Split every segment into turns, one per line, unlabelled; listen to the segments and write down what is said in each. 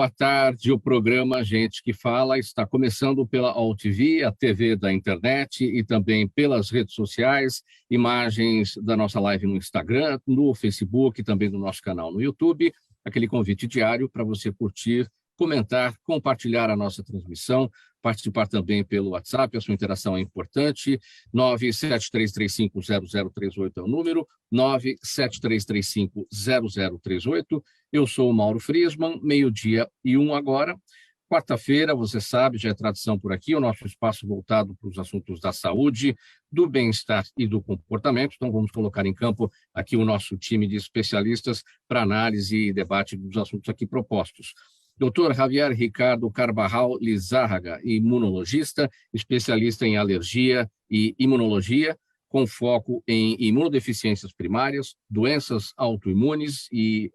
boa tarde. O programa Gente que Fala está começando pela AltV, a TV da internet e também pelas redes sociais, imagens da nossa live no Instagram, no Facebook e também no nosso canal no YouTube. Aquele convite diário para você curtir, comentar, compartilhar a nossa transmissão, participar também pelo WhatsApp, a sua interação é importante. 973350038 é o número, 973350038. Eu sou o Mauro Friesman, 12:01 agora. Quarta-feira, você sabe, já é tradição por aqui, o nosso espaço voltado para os assuntos da saúde, do bem-estar e do comportamento. Então, vamos colocar em campo aqui o nosso time de especialistas para análise e debate dos assuntos aqui propostos. Dr. Javier Ricardo Carvajal Lizárraga, imunologista, especialista em alergia e imunologia, com foco em imunodeficiências primárias, doenças autoimunes e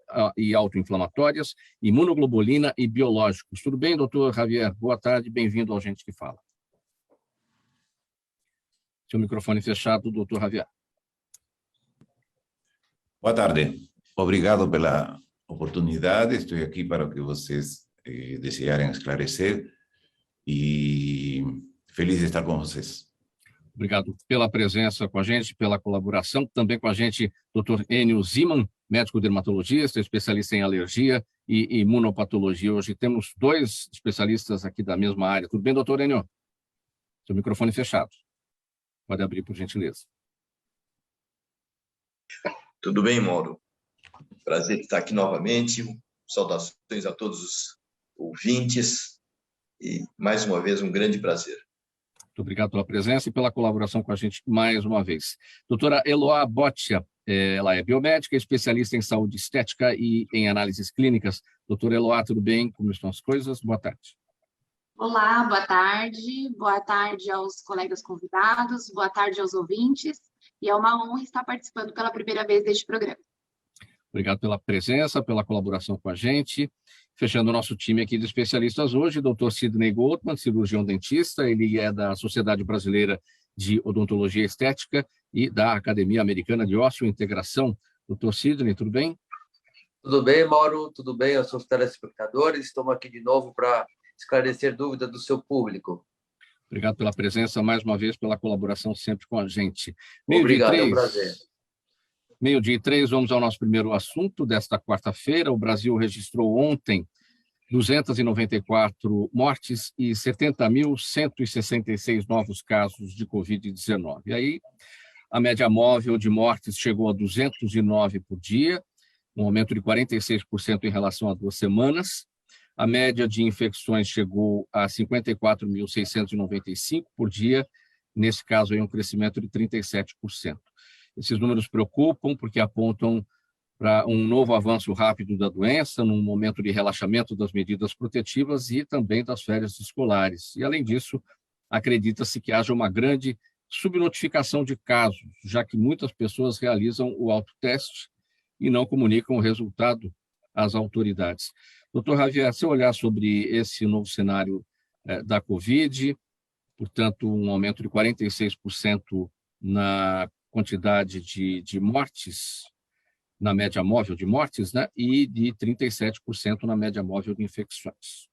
autoinflamatórias, imunoglobulina e biológicos. Tudo bem, doutor Javier? Boa tarde, bem-vindo ao Gente que Fala. Seu microfone fechado, doutor Javier.
Boa tarde. Obrigado pela oportunidade. Estou aqui para o que vocês desejarem esclarecer e feliz de estar com vocês.
Obrigado pela presença com a gente, pela colaboração. Também com a gente, Dr. Enio Ziman, médico dermatologista, especialista em alergia e imunopatologia. Hoje temos dois especialistas aqui da mesma área. Tudo bem, doutor Enio? Seu microfone fechado. Pode abrir, por gentileza.
Tudo bem, Mauro? Prazer estar aqui novamente. Saudações a todos os ouvintes. E, mais uma vez, um grande prazer.
Muito obrigado pela presença e pela colaboração com a gente mais uma vez. Doutora Eloá Boccia, ela é biomédica, especialista em saúde estética e em análises clínicas. Doutora Eloá, tudo bem? Como estão as coisas? Boa tarde.
Olá, boa tarde. Boa tarde aos colegas convidados, boa tarde aos ouvintes. E é uma honra estar participando pela primeira vez deste programa.
Obrigado pela presença, pela colaboração com a gente. Fechando o nosso time aqui de especialistas hoje, Dr. Sidney Goldman, cirurgião dentista, ele é da Sociedade Brasileira de Odontologia Estética e da Academia Americana de Osteointegração. Dr. Sidney, tudo bem?
Tudo bem, Mauro, tudo bem aos seus telespectadores. Estamos aqui de novo para esclarecer dúvidas do seu público.
Obrigado pela presença, mais uma vez, pela colaboração sempre com a gente.
Obrigado, é um prazer.
12:03, vamos ao nosso primeiro assunto desta quarta-feira. O Brasil registrou ontem 294 mortes e 70.166 novos casos de Covid-19. E aí, a média móvel de mortes chegou a 209 por dia, um aumento de 46% em relação a 2 semanas. A média de infecções chegou a 54.695 por dia, nesse caso aí um crescimento de 37%. Esses números preocupam porque apontam para um novo avanço rápido da doença, num momento de relaxamento das medidas protetivas e também das férias escolares. E, além disso, acredita-se que haja uma grande subnotificação de casos, já que muitas pessoas realizam o autoteste e não comunicam o resultado às autoridades. Doutor Javier, se olhar sobre esse novo cenário da Covid, portanto, um aumento de 46% na quantidade de mortes, na média móvel de mortes, né, e de 37% na média móvel de infecções.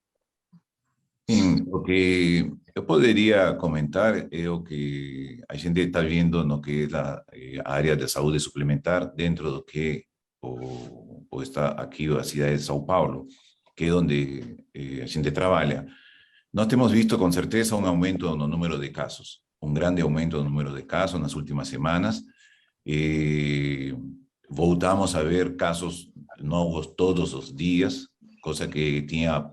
Sim, o que eu poderia comentar é o que a gente está vendo no que é a área de saúde suplementar dentro do que está aqui a cidade de São Paulo, que é onde a gente trabalha. Nós temos visto com certeza um aumento no número de casos, um grande aumento no número de casos nas últimas semanas. Voltamos a ver casos novos todos os dias, coisa que tinha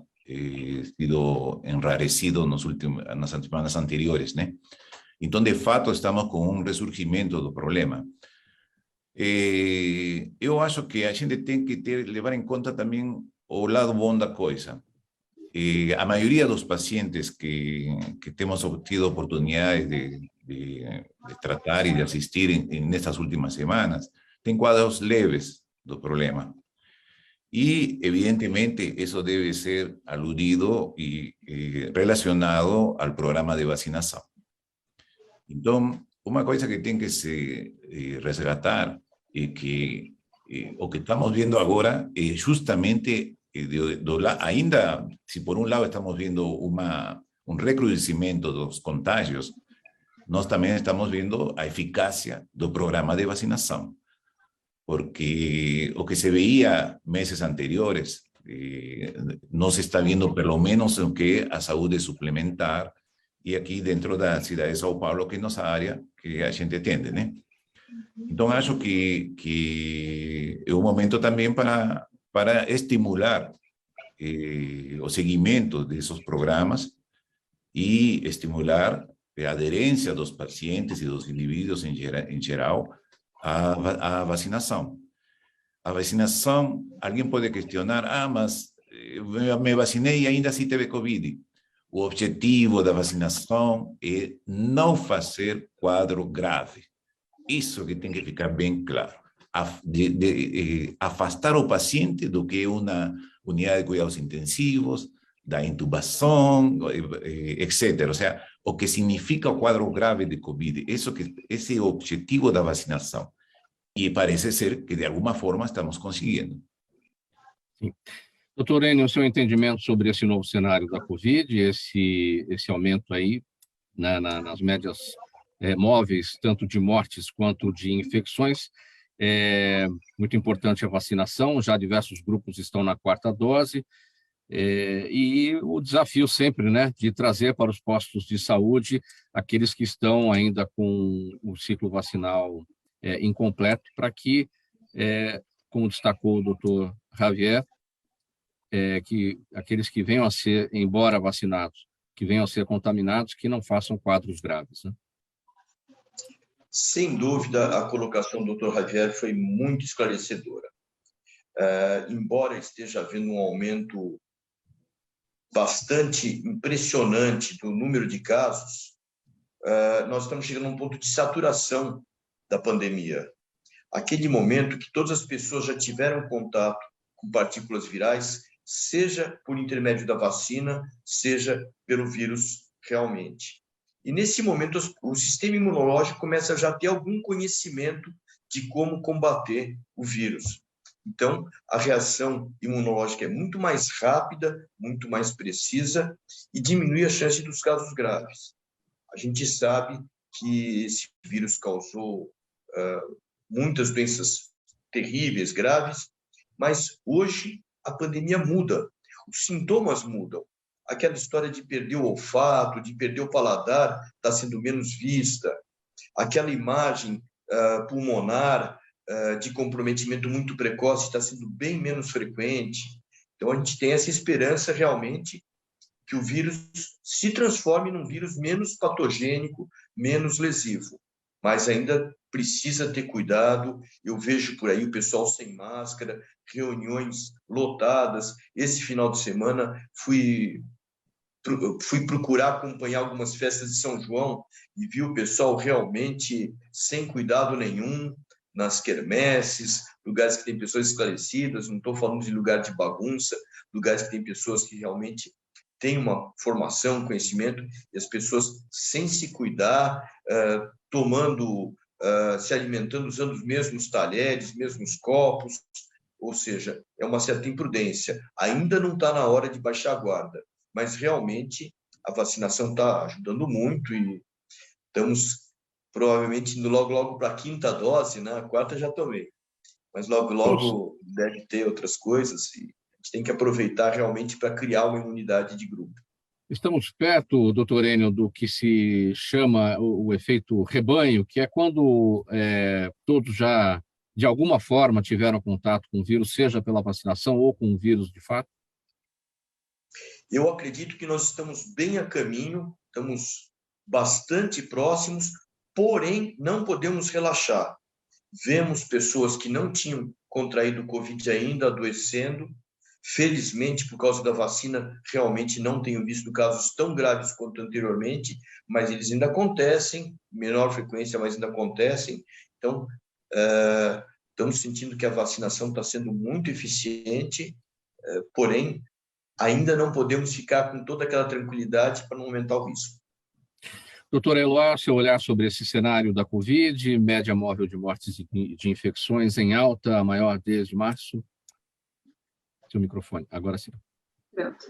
sido enrarecido nas semanas anteriores, né? Então, de fato, estamos com um ressurgimento do problema. Eu acho que a gente tem que levar em conta também o lado bom da coisa. A maioria dos pacientes que temos obtido oportunidades de tratar e de assistir nessas últimas semanas tem quadros leves do problema. E, evidentemente, isso deve ser aludido e relacionado ao programa de vacinação. Então, uma coisa que tem que se resgatar é que o que estamos vendo agora é justamente ainda, se por um lado estamos vendo um recrudescimento dos contágios, nós também estamos vendo a eficácia do programa de vacinação, porque o que se veía meses anteriores no se está viendo, pelo menos en que a saúde suplementar, e aqui dentro da cidade de São Paulo, que é nossa área, que a gente atende, né? Então, acho que é um momento também para estimular o seguimento desses programas e estimular a aderência dos pacientes e dos indivíduos em geral à vacinação. A vacinação, alguém pode questionar, mas me vacinei e ainda assim teve Covid. O objetivo da vacinação é não fazer quadro grave. Isso que tem que ficar bem claro. Afastar o paciente do que é uma unidade de cuidados intensivos, da intubação, etc. Ou seja, o que significa o quadro grave de Covid. Esse é o objetivo da vacinação. E parece ser que, de alguma forma, estamos conseguindo.
Sim. Doutor Enio, o seu entendimento sobre esse novo cenário da Covid, esse aumento aí, né, nas médias móveis, tanto de mortes quanto de infecções, é muito importante a vacinação, já diversos grupos estão na 4ª dose, e o desafio sempre, né, de trazer para os postos de saúde aqueles que estão ainda com o ciclo vacinal incompleto, para que, como destacou o doutor Javier, que aqueles que venham a ser, embora vacinados, que venham a ser contaminados, que não façam quadros graves, né?
Sem dúvida, a colocação do Dr. Javier foi muito esclarecedora. Embora esteja havendo um aumento bastante impressionante do número de casos, nós estamos chegando a um ponto de saturação da pandemia. Aquele momento que todas as pessoas já tiveram contato com partículas virais, seja por intermédio da vacina, seja pelo vírus realmente. E nesse momento o sistema imunológico começa já a ter algum conhecimento de como combater o vírus. Então, a reação imunológica é muito mais rápida, muito mais precisa e diminui a chance dos casos graves. A gente sabe que esse vírus causou muitas doenças terríveis, graves, mas hoje a pandemia muda, os sintomas mudam. Aquela história de perder o olfato, de perder o paladar, está sendo menos vista. Aquela imagem pulmonar de comprometimento muito precoce está sendo bem menos frequente. Então, a gente tem essa esperança realmente que o vírus se transforme num vírus menos patogênico, menos lesivo. Mas ainda precisa ter cuidado. Eu vejo por aí o pessoal sem máscara, reuniões lotadas. Esse final de semana fui procurar acompanhar algumas festas de São João e vi o pessoal realmente sem cuidado nenhum, nas quermesses, lugares que tem pessoas esclarecidas, não estou falando de lugar de bagunça, lugares que tem pessoas que realmente têm uma formação, conhecimento, e as pessoas sem se cuidar, se alimentando, usando os mesmos talheres, mesmos copos, ou seja, é uma certa imprudência. Ainda não está na hora de baixar a guarda, mas realmente a vacinação está ajudando muito e estamos provavelmente indo logo para a 5ª dose, né? A 4ª já tomei, mas logo deve ter outras coisas e a gente tem que aproveitar realmente para criar uma imunidade de grupo.
Estamos perto, doutor Enio, do que se chama o efeito rebanho, que é quando todos já, de alguma forma, tiveram contato com o vírus, seja pela vacinação ou com o vírus de fato?
Eu acredito que nós estamos bem a caminho, estamos bastante próximos, porém não podemos relaxar. Vemos pessoas que não tinham contraído o Covid ainda adoecendo. Felizmente, por causa da vacina, realmente não tenho visto casos tão graves quanto anteriormente, mas eles ainda acontecem, menor frequência, mas ainda acontecem. Então, estamos sentindo que a vacinação está sendo muito eficiente, porém, ainda não podemos ficar com toda aquela tranquilidade para não aumentar o risco.
Doutor Eloá, seu olhar sobre esse cenário da Covid, média móvel de mortes e de infecções em alta, a maior desde março? seu microfone. Agora sim.
Pronto.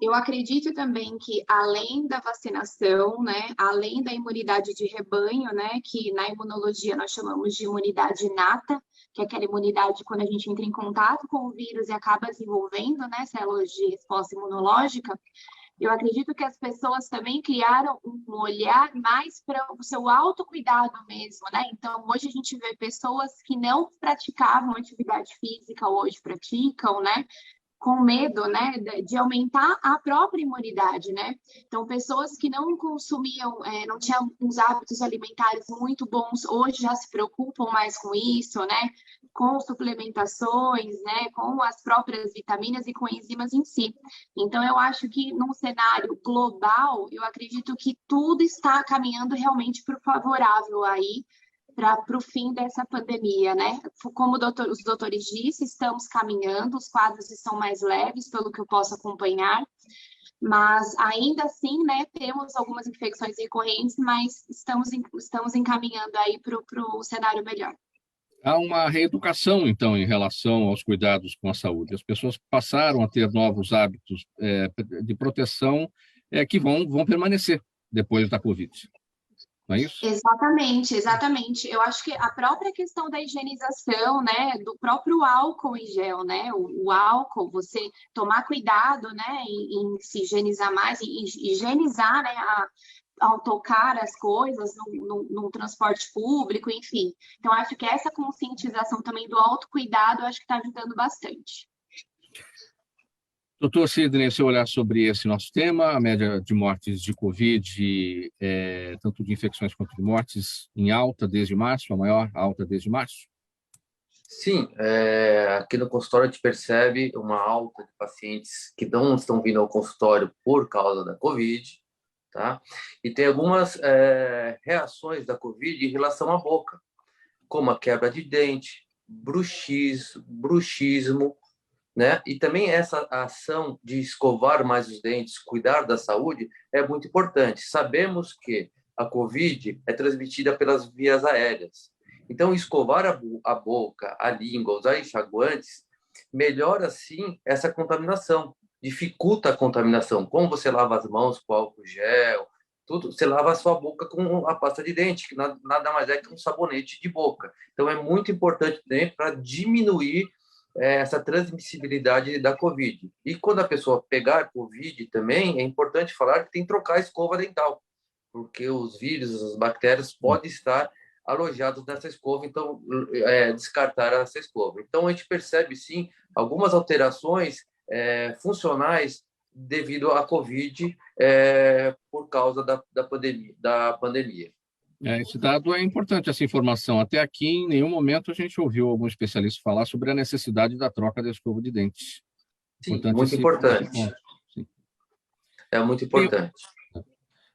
Eu acredito também que, além da vacinação, né, além da imunidade de rebanho, né, que na imunologia nós chamamos de imunidade inata, que é aquela imunidade quando a gente entra em contato com o vírus e acaba desenvolvendo, né, células de resposta imunológica, eu acredito que as pessoas também criaram um olhar mais para o seu autocuidado mesmo, né? Então, hoje a gente vê pessoas que não praticavam atividade física, hoje praticam, né? Com medo, né, de aumentar a própria imunidade, né? Então, pessoas que não consumiam, não tinham uns hábitos alimentares muito bons, hoje já se preocupam mais com isso, né? Com suplementações, né? Com as próprias vitaminas e com enzimas em si. Então, eu acho que num cenário global, eu acredito que tudo está caminhando realmente para o favorável aí, para o fim dessa pandemia, né? Como os doutores disseram, estamos caminhando, os quadros estão mais leves, pelo que eu posso acompanhar, mas ainda assim, né, temos algumas infecções recorrentes, mas estamos encaminhando aí para o cenário melhor.
Há uma reeducação, então, em relação aos cuidados com a saúde. As pessoas passaram a ter novos hábitos de proteção que vão permanecer depois da Covid. Não é isso?
Exatamente, exatamente. Eu acho que a própria questão da higienização, né, do próprio álcool em gel, né, o álcool, você tomar cuidado, né, em se higienizar mais, higienizar, né, ao tocar as coisas no transporte público, enfim. Então, acho que essa conscientização também do autocuidado, acho que está ajudando bastante.
Doutor Sidney, seu olhar sobre esse nosso tema, a média de mortes de Covid, tanto de infecções quanto de mortes, em alta desde março, a maior alta desde março?
Sim, aqui no consultório a gente percebe uma alta de pacientes que não estão vindo ao consultório por causa da Covid, tá? E tem algumas reações da Covid em relação à boca, como a quebra de dente, bruxismo, né? E também essa ação de escovar mais os dentes, cuidar da saúde, é muito importante. Sabemos que a Covid é transmitida pelas vias aéreas. Então, escovar a boca, a língua, usar enxaguantes, melhora, sim, essa contaminação, dificulta a contaminação. Como você lava as mãos com álcool gel, tudo, você lava a sua boca com a pasta de dente, que nada mais é que um sabonete de boca. Então, é muito importante também para diminuir essa transmissibilidade da Covid. E quando a pessoa pegar Covid também, é importante falar que tem que trocar a escova dental, porque os vírus, as bactérias podem estar alojados nessa escova, então descartar essa escova. Então a gente percebe sim algumas alterações funcionais devido à Covid por causa da pandemia.
Esse dado é importante, essa informação. Até aqui, em nenhum momento, a gente ouviu algum especialista falar sobre a necessidade da troca da escova de dentes.
Sim, muito importante.
Sim.
É muito importante.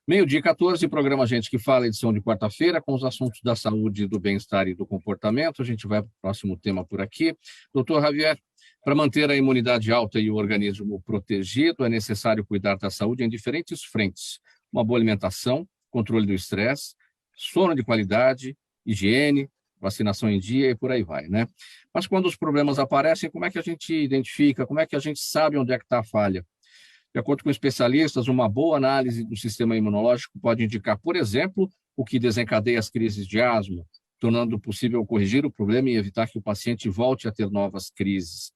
12h14, programa Gente que Fala, edição de quarta-feira, com os assuntos da saúde, do bem-estar e do comportamento. A gente vai para o próximo tema por aqui. Doutor Javier, para manter a imunidade alta e o organismo protegido, é necessário cuidar da saúde em diferentes frentes. Uma boa alimentação, controle do estresse, sono de qualidade, higiene, vacinação em dia e por aí vai, né? Mas quando os problemas aparecem, como é que a gente identifica, como é que a gente sabe onde é que está a falha? De acordo com especialistas, uma boa análise do sistema imunológico pode indicar, por exemplo, o que desencadeia as crises de asma, tornando possível corrigir o problema e evitar que o paciente volte a ter novas crises.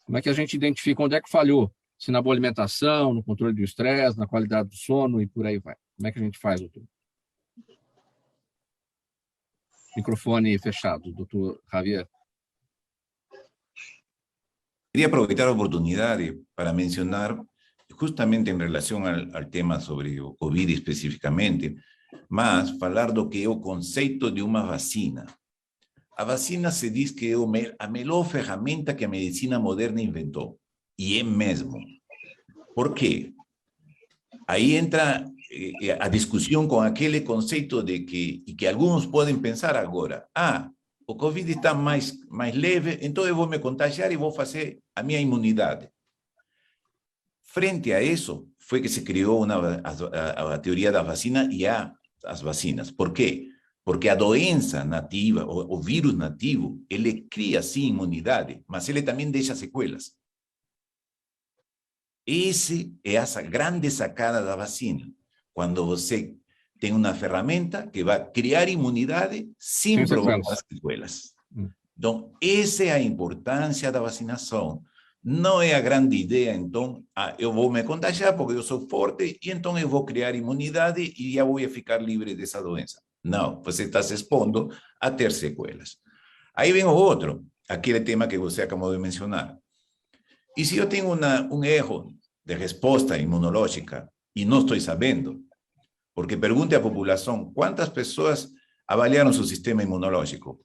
Como é que a gente identifica onde é que falhou? Se na boa alimentação, no controle do estresse, na qualidade do sono e por aí vai. Como é que a gente faz, doutor? Microfone fechado, doutor Javier.
Quería aprovechar la oportunidad para mencionar, justamente en relación al tema sobre o COVID especificamente, mas falar do que é o conceito de uma vacina. A vacina se diz que é a melhor ferramenta que a medicina moderna inventou. E é mesmo. Por quê? Aí entra a discussão com aquele conceito de que alguns podem pensar agora, o Covid está mais leve, então eu vou me contagiar e vou fazer a minha imunidade. Frente a isso, foi que se criou a teoria da vacina e as vacinas. Por quê? Porque a doença nativa, o vírus nativo, ele cria sim imunidade, mas ele também deixa sequelas. Esse é essa grande sacada da vacina. Quando você tem uma ferramenta que vai criar imunidade sem provocar sequelas. Então, essa é a importância da vacinação. Não é a grande ideia, então, eu vou me contagiar porque eu sou forte e então eu vou criar imunidade e já vou ficar livre dessa doença. Não, você está se expondo a ter sequelas. Aí vem o outro, aquele tema que você acabou de mencionar. E se eu tenho um erro de resposta imunológica e não estou sabendo, porque pergunte à população quantas pessoas avaliaram seu sistema imunológico.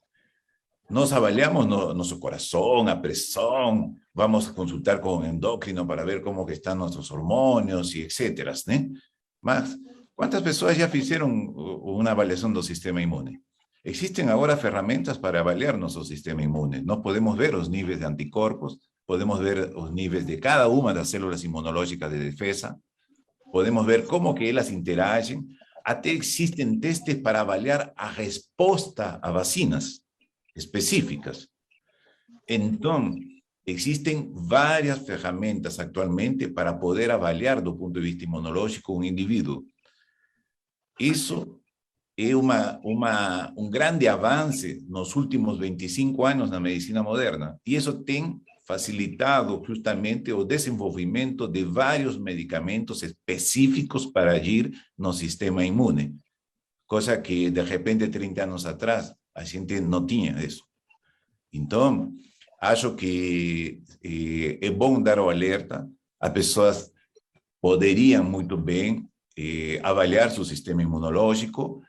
Nós avaliamos nosso coração, a pressão, vamos consultar com o endócrino para ver como que estão nossos hormônios e etc. Né? Mas quantas pessoas já fizeram uma avaliação do sistema imune? Existem agora ferramentas para avaliar nosso sistema imune. Nós podemos ver os níveis de anticorpos, podemos ver os níveis de cada uma das células imunológicas de defesa, podemos ver como que elas interagem, até existem testes para avaliar a resposta a vacinas específicas. Então, existen várias ferramentas actualmente para poder avaliar do ponto de vista imunológico um indivíduo. Isso é um grande avanço nos últimos 25 anos na medicina moderna, e isso tem facilitado justamente o desenvolvimento de vários medicamentos específicos para agir no sistema imune, coisa que, de repente, 30 anos atrás, a gente não tinha isso. Então, acho que é bom dar o alerta, as pessoas poderiam muito bem avaliar seu sistema imunológico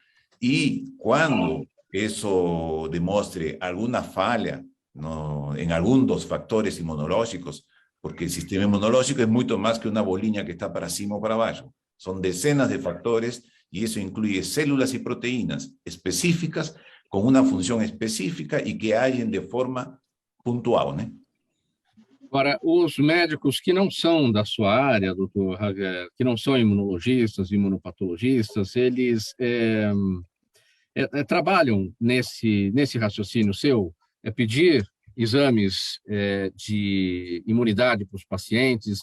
e, quando isso demonstre alguma falha em algum dos fatores imunológicos, porque o sistema imunológico é muito mais que uma bolinha que está para cima ou para baixo. São dezenas de fatores e isso inclui células e proteínas específicas com uma função específica e que agem de forma pontual, né?
Agora, os médicos que não são da sua área, doutor Javier, que não são imunologistas, imunopatologistas, eles trabalham nesse raciocínio seu, pedir exames de imunidade para os pacientes,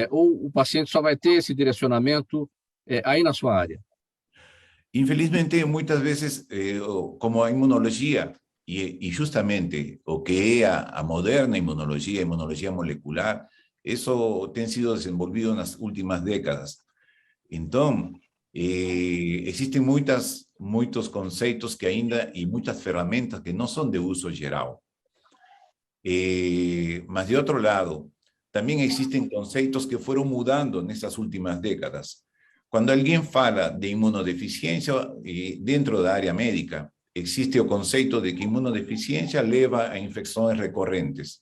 ou o paciente só vai ter esse direcionamento aí na sua área?
Infelizmente, muitas vezes, como a imunologia, e justamente o que é a moderna imunologia, a imunologia molecular, isso tem sido desenvolvido nas últimas décadas. Então, existem muitos conceitos que ainda, e muitas ferramentas que não são de uso geral. Mas, de outro lado, também existem conceitos que foram mudando nessas últimas décadas. Quando alguém fala de imunodeficiência, dentro da área médica, existe o conceito de que imunodeficiência leva a infecções recorrentes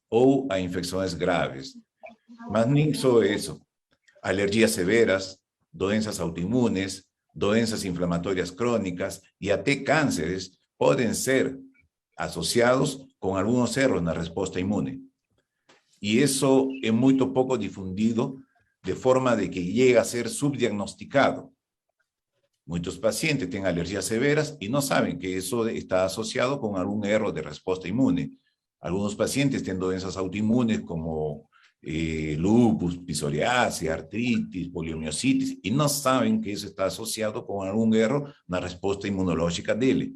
ou a infecções graves. Mas nem só isso. Alergias severas, doenças autoimunes, doenças inflamatórias crônicas e até cânceres podem ser associados com alguns erros na resposta imune. E isso é muito pouco difundido, de forma de que llega a ser subdiagnosticado. Muitos pacientes têm alergias severas e não sabem que isso está associado com algum erro de resposta imune. Alguns pacientes têm doenças autoimunes como lúpus, psoriase, artritis, poliomielitis, e não sabem que isso está associado com algum erro na resposta imunológica dele.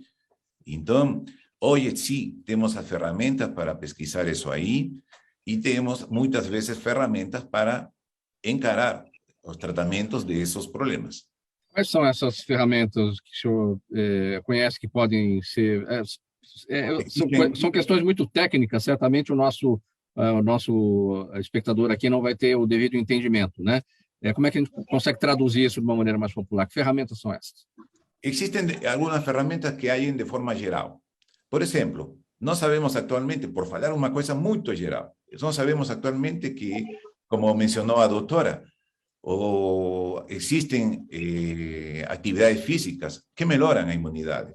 Então, hoje sim, temos as ferramentas para pesquisar isso aí e temos muitas vezes ferramentas para encarar os tratamentos desses problemas.
Quais são essas ferramentas que o senhor conhece que podem ser... são questões muito técnicas, certamente o nosso espectador aqui não vai ter o devido entendimento, né? Como é que a gente consegue traduzir isso de uma maneira mais popular? Que ferramentas são essas?
Existem algumas ferramentas que agem de forma geral. Por exemplo, nós sabemos atualmente, por falar uma coisa muito geral, nós sabemos atualmente que, como mencionou a doutora, existem atividades físicas que melhoram a imunidade.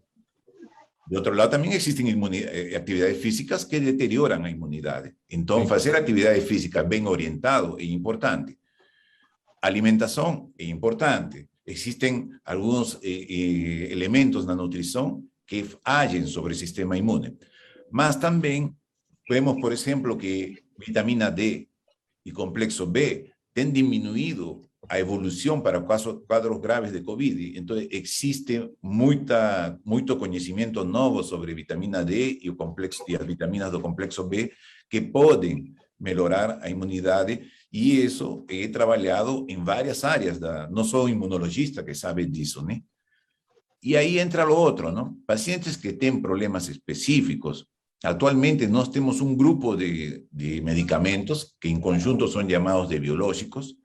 De outro lado, também existem atividades físicas que deterioram a imunidade. Então, fazer atividade física bem orientado é importante. Alimentação é importante. Existem alguns elementos na nutrição que agem sobre o sistema imune. Mas também vemos, por exemplo, que vitamina D y complexo B han disminuido a evolución para cuadros graves de COVID. Entonces, existe muito conhecimento novo sobre vitamina D e as vitaminas do complexo B que podem melhorar a imunidade, e isso é trabalhado em várias áreas. Não sou imunologista que sabe disso, né? E aí entra o outro, não? Pacientes que têm problemas específicos. Atualmente nós temos um grupo de medicamentos que em conjunto são chamados de biológicos,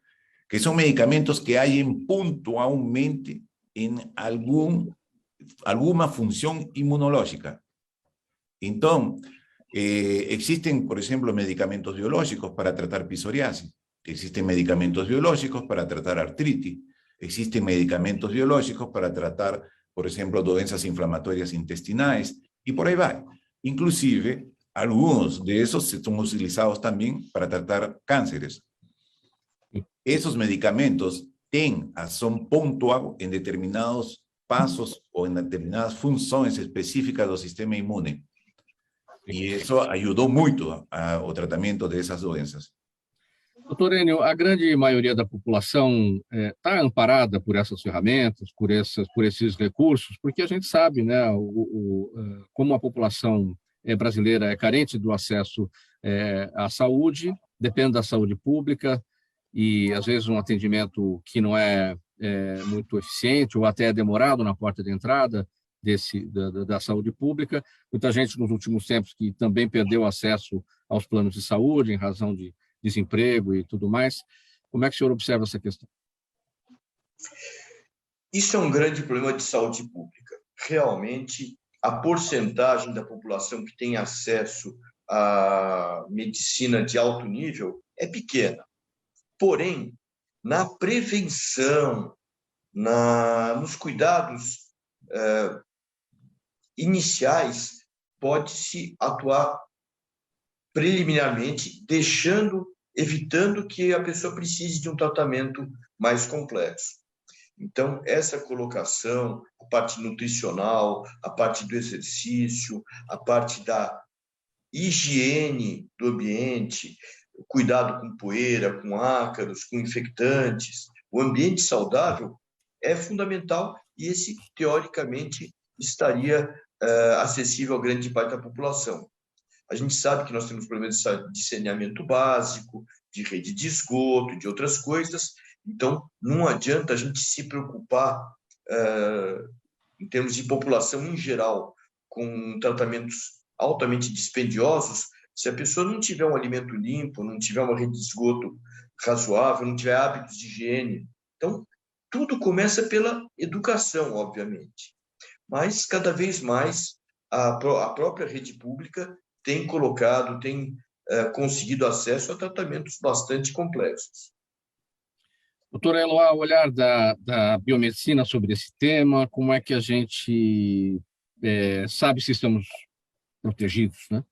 que são medicamentos que agem pontualmente em alguma função imunológica. Então, existen, por ejemplo, medicamentos biológicos para tratar psoriasis, existen medicamentos biológicos para tratar artritis, existen medicamentos biológicos para tratar, por ejemplo, doenças inflamatorias intestinais, y por ahí va. Inclusive, algunos de esos son utilizados también para tratar cánceres. Esos medicamentos tienen acción puntual en determinados pasos o en determinadas funciones específicas del sistema inmune. E isso ajudou muito ao tratamento dessas doenças.
Doutor Enio, a grande maioria da população está amparada por essas ferramentas, por esses recursos, porque a gente sabe, né, como a população brasileira é carente do acesso à saúde, depende da saúde pública, e às vezes um atendimento que não é muito eficiente ou até é demorado na porta de entrada da saúde pública. Muita gente nos últimos tempos que também perdeu acesso aos planos de saúde em razão de desemprego e tudo mais. Como é que o senhor observa essa questão?
Isso é um grande problema de saúde pública. Realmente, a porcentagem da população que tem acesso à medicina de alto nível é pequena. Porém, na prevenção, nos cuidados iniciais, pode-se atuar preliminarmente, evitando que a pessoa precise de um tratamento mais complexo. Então, essa colocação, a parte nutricional, a parte do exercício, a parte da higiene do ambiente, cuidado com poeira, com ácaros, com infectantes, o ambiente saudável é fundamental, e esse, teoricamente, estaria acessível a grande parte da população. A gente sabe que nós temos problemas de saneamento básico, de rede de esgoto, de outras coisas, então não adianta a gente se preocupar, em termos de população em geral, com tratamentos altamente dispendiosos, se a pessoa não tiver um alimento limpo, não tiver uma rede de esgoto razoável, não tiver hábitos de higiene. Então, tudo começa pela educação, obviamente. Mas, cada vez mais, a própria rede pública tem conseguido acesso a tratamentos bastante complexos.
Doutor Elo, ao olhar da biomedicina sobre esse tema, como é que a gente sabe se estamos protegidos, né?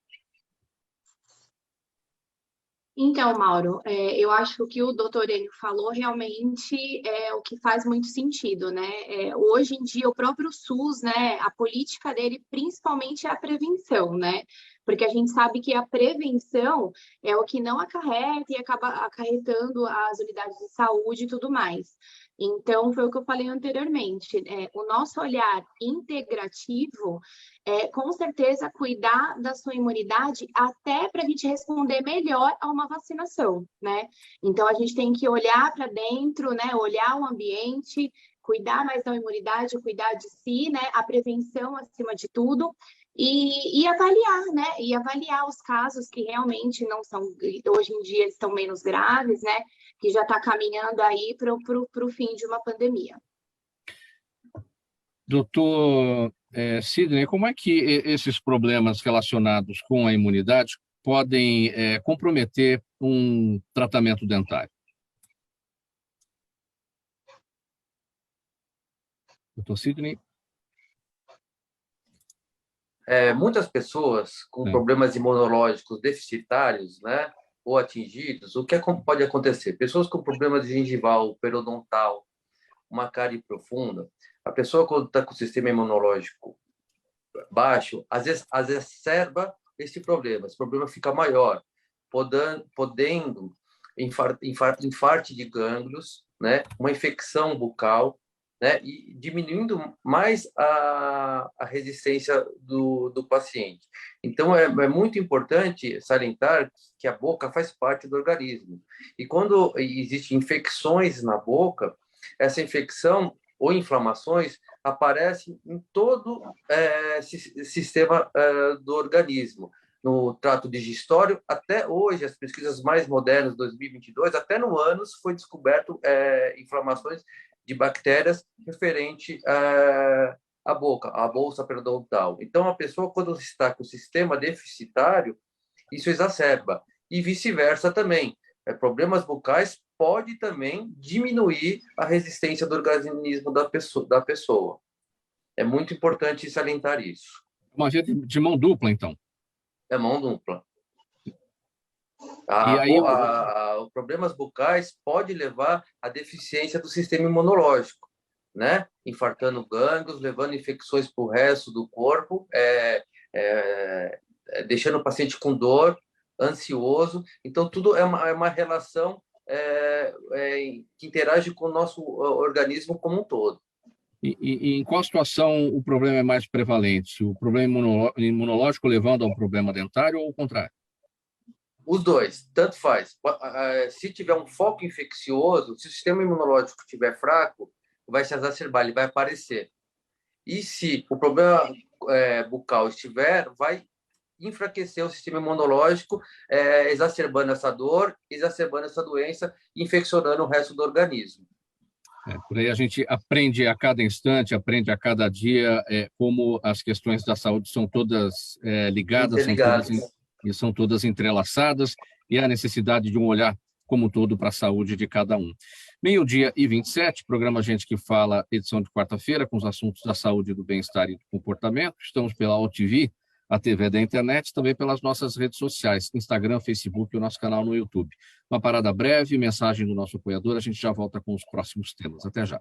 Então, Mauro, eu acho que o que o doutor Enio falou realmente é o que faz muito sentido, né? Hoje em dia, o próprio SUS, né, a política dele principalmente é a prevenção, né? Porque a gente sabe que a prevenção é o que não acarreta e acaba acarretando as unidades de saúde e tudo mais. Então, foi o que eu falei anteriormente, o nosso olhar integrativo é, com certeza, cuidar da sua imunidade até para a gente responder melhor a uma vacinação, né? Então, a gente tem que olhar para dentro, né? Olhar o ambiente, cuidar mais da imunidade, cuidar de si, né? A prevenção acima de tudo. E avaliar, né? E avaliar os casos que realmente não são, hoje em dia, estão menos graves, né? Que já está caminhando aí para o fim de uma pandemia.
Doutor Sidney, como é que esses problemas relacionados com a imunidade podem comprometer um tratamento dentário? Doutor Sidney?
Muitas pessoas com problemas imunológicos deficitários, né, ou atingidos, o que pode acontecer? Pessoas com problemas de gengival, periodontal, uma cárie profunda, a pessoa, quando está com o sistema imunológico baixo, às vezes exacerba esse problema fica maior, podendo infarte de gânglios, né? Uma infecção bucal, né? E diminuindo mais a resistência do paciente. Então, é muito importante salientar que a boca faz parte do organismo. E quando existem infecções na boca, essa infecção ou inflamações aparecem em todo sistema do organismo, no trato digestório. Até hoje, as pesquisas mais modernas, 2022, até no ânus foi descoberto inflamações de bactérias referente à boca, à bolsa periodontal. Então, a pessoa, quando está com o sistema deficitário, isso exacerba. E vice-versa também. Problemas bucais pode também diminuir a resistência do organismo da pessoa. É muito importante salientar isso.
Uma via de mão dupla, então.
É mão dupla. Os problemas bucais pode levar à deficiência do sistema imunológico, né? Infartando gânglios, levando infecções para o resto do corpo, deixando o paciente com dor, ansioso. Então, tudo é uma relação que interage com o nosso organismo como um todo.
E em qual situação o problema é mais prevalente? O problema imunológico levando ao problema dentário ou o contrário?
Os dois, tanto faz. Se tiver um foco infeccioso, se o sistema imunológico estiver fraco, vai se exacerbar, ele vai aparecer. E se o problema bucal estiver, vai enfraquecer o sistema imunológico, exacerbando essa dor, exacerbando essa doença, infeccionando o resto do organismo.
Por aí a gente aprende a cada instante, aprende a cada dia como as questões da saúde são todas ligadas, são todas entrelaçadas, e a necessidade de um olhar como um todo para a saúde de cada um. 12h27, programa Gente que Fala, edição de quarta-feira, com os assuntos da saúde, do bem-estar e do comportamento. Estamos pela OTV, a TV da internet, também pelas nossas redes sociais, Instagram, Facebook e o nosso canal no YouTube. Uma parada breve, mensagem do nosso apoiador, a gente já volta com os próximos temas. Até já.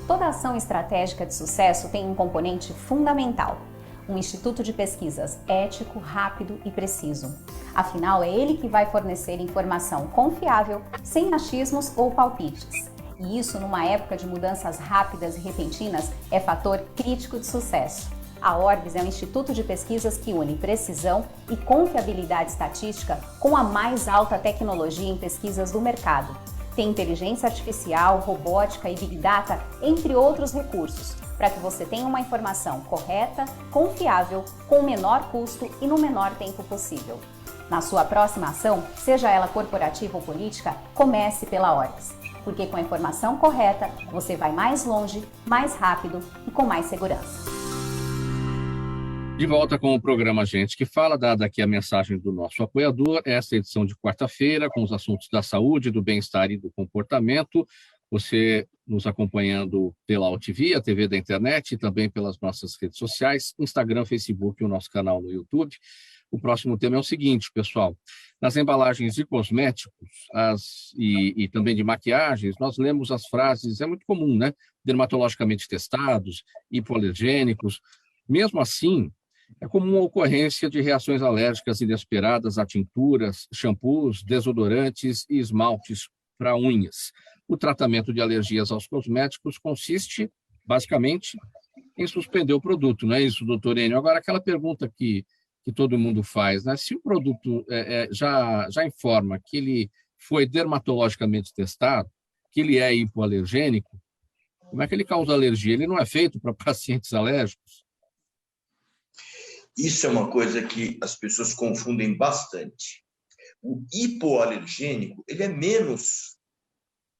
Toda ação estratégica de sucesso tem um componente fundamental: um instituto de pesquisas ético, rápido e preciso. Afinal, é ele que vai fornecer informação confiável, sem achismos ou palpites. E isso, numa época de mudanças rápidas e repentinas, é fator crítico de sucesso. A Orbis é um instituto de pesquisas que une precisão e confiabilidade estatística com a mais alta tecnologia em pesquisas do mercado. Tem inteligência artificial, robótica e Big Data, entre outros recursos, para que você tenha uma informação correta, confiável, com o menor custo e no menor tempo possível. Na sua próxima ação, seja ela corporativa ou política, comece pela Orbis. Porque com a informação correta, você vai mais longe, mais rápido e com mais segurança.
De volta com o programa Gente que Fala, dada aqui a mensagem do nosso apoiador, esta edição de quarta-feira, com os assuntos da saúde, do bem-estar e do comportamento. Você nos acompanhando pela OTV, a TV da internet, e também pelas nossas redes sociais, Instagram, Facebook e o nosso canal no YouTube. O próximo tema é o seguinte, pessoal. Nas embalagens de cosméticos e também de maquiagens, nós lemos as frases, é muito comum, né? Dermatologicamente testados, hipoalergênicos. Mesmo assim, é comum a ocorrência de reações alérgicas inesperadas a tinturas, shampoos, desodorantes e esmaltes para unhas. O tratamento de alergias aos cosméticos consiste, basicamente, em suspender o produto, não é isso, doutor Enio? Agora, aquela pergunta que todo mundo faz, né? Se o produto já informa que ele foi dermatologicamente testado, que ele é hipoalergênico, como é que ele causa alergia? Ele não é feito para pacientes alérgicos?
Isso é uma coisa que as pessoas confundem bastante. O hipoalergênico, ele é menos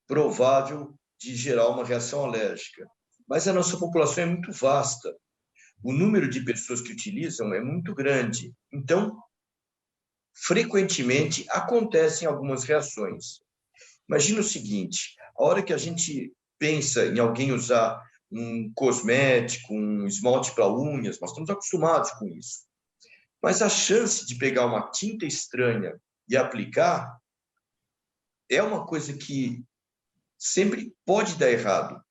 provável de gerar uma reação alérgica, mas a nossa população é muito vasta. O número de pessoas que utilizam é muito grande. Então, frequentemente, acontecem algumas reações. Imagina o seguinte, a hora que a gente pensa em alguém usar um cosmético, um esmalte para unhas, nós estamos acostumados com isso. Mas a chance de pegar uma tinta estranha e aplicar é uma coisa que sempre pode dar errado.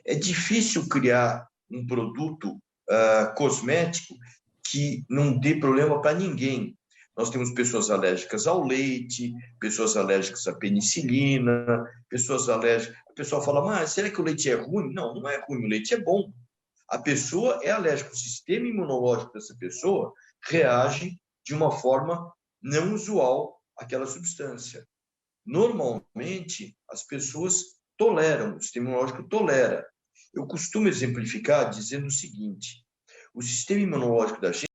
É difícil criar um produto cosmético que não dê problema para ninguém. Nós temos pessoas alérgicas ao leite, pessoas alérgicas à penicilina, pessoas alérgicas... A pessoa fala, mas será que o leite é ruim? Não, não é ruim, o leite é bom. A pessoa é alérgica, o sistema imunológico dessa pessoa reage de uma forma não usual àquela substância. Normalmente, as pessoas toleram, o sistema imunológico tolera. Eu costumo exemplificar dizendo o seguinte, o sistema imunológico da gente